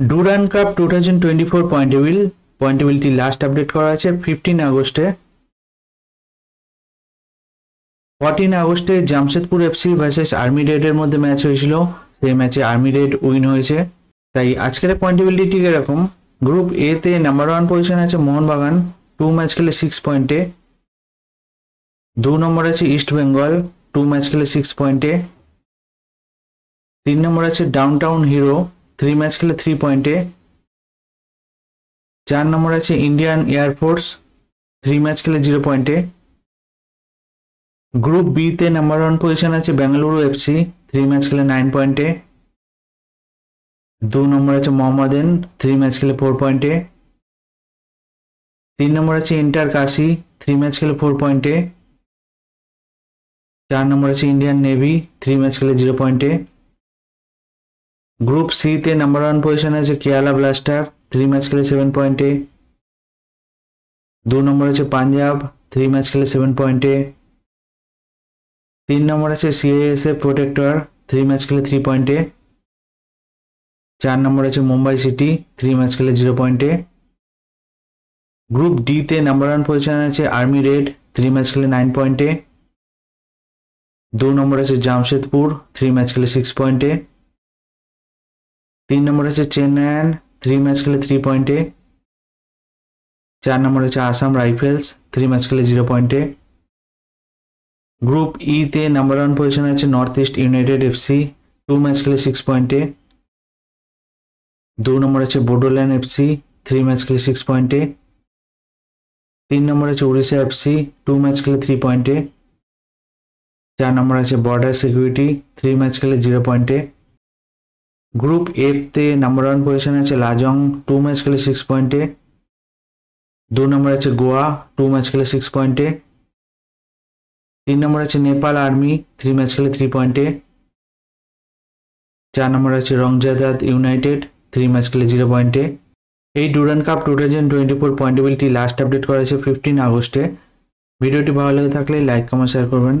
Durand cup 2024 পয়েন্টেবিলিটি last update করা আছে 15 আগস্টে। 14 আগস্টে জামশেদপুর এফসি ভার্সেস আর্মি রেডের মধ্যে ম্যাচ হয়েছিল, সেই ম্যাচে আর্মি রেড উইন হয়েছে। তাই আজকের পয়েন্টেবিলিটি ঠিক এরকম। গ্রুপ এ তে নাম্বার 1 পজিশন আছে মোহনবাগান, 2 ম্যাচ খেলে 6 পয়েন্টে। 2 নম্বর আছে ইস্ট বেঙ্গল, 2 ম্যাচ খেলে 6 পয়েন্টে। 3 নম্বর আছে ডাউনটাউন হিরো, 3 ম্যাচ খেলে 3 পয়েন্টে। 4 নম্বর আছে ইন্ডিয়ান এয়ারফোর্স, 3 ম্যাচ খেলে 0 পয়েন্টে। গ্রুপ বি তে নাম্বার 1 পজিশন আছে বেঙ্গালুরু এফসি, 3 ম্যাচ খেলে 9 পয়েন্টে। 2 নম্বর আছে মোহামেডান, 3 ম্যাচ খেলে 4 পয়েন্টে। 3 নম্বর আছে ইন্টার কাশি, 3 ম্যাচ খেলে 4 পয়েন্টে। 4 নম্বর আছে ইন্ডিয়ান নেভি, 3 ম্যাচ খেলে 0 পয়েন্টে। গ্রুপ সি তে নাম্বার 1 পজিশন আছে কেরালা ব্লাস্টার, 3 ম্যাচ খেলে 7 পয়েন্টে। 2 নম্বর আছে পাঞ্জাব, 3 ম্যাচ খেলে 7 পয়েন্টে। 3 নম্বর আছে সিএএসএফ প্রোটেক্টর, 3 ম্যাচ খেলে 3 পয়েন্টে। 4 নম্বর আছে মুম্বাই সিটি, 3 ম্যাচ খেলে 0 পয়েন্টে। গ্রুপ ডি তে নাম্বার 1 পজিশন আছে আর্মি রেড, 3 ম্যাচ খেলে 9 পয়েন্টে। 2 নম্বর আছে জামশেদপুর, 3 ম্যাচ খেলে 6 পয়েন্টে। 3 নম্বর আছে চেন্নাইয়ান, 3 ম্যাচ খেলে 3 পয়েন্টে। 4 নম্বর আছে আসাম রাইফেলস, 3 ম্যাচ খেলে 0 পয়েন্টে। গ্রুপ ই তে নাম্বার 1 পজিশন আছে north east United FC, 2 match খেলে 6 পয়েন্টে। 2 নম্বর আছে বোডোল্যান্ড এফসি, 3 ম্যাচ খেলে 6 পয়েন্টে। 3 নম্বর আছে উড়িষ্যা এফসি, 2 ম্যাচ খেলে 3 পয়েন্টে। 4 নম্বর আছে বর্ডার সিকিউরিটি, 3 ম্যাচ খেলে 0 পয়েন্টে। গ্রুপ এফ তে নাম্বার 1 পজিশন আছে লাজং, 2 ম্যাচ খেলে 6 পয়েন্টে। 2 নম্বর আছে গোয়া, 2 ম্যাচ খেলে 6 পয়েন্টে। 3 নম্বর আছে নেপাল আর্মি, 3 ম্যাচ খেলে 3 পয়েন্টে। 4 নম্বর আছে রংজাদাদ ইউনাইটেড, 3 ম্যাচ খেলে 0 পয়েন্টে। এই ডুরান্ড কাপ 2024 পয়েন্টেবিলিটি লাস্ট আপডেট করা হয়েছে 15 আগস্টে। ভিডিওটি ভালো লেগে থাকলে লাইক কমেন্ট শেয়ার করবেন।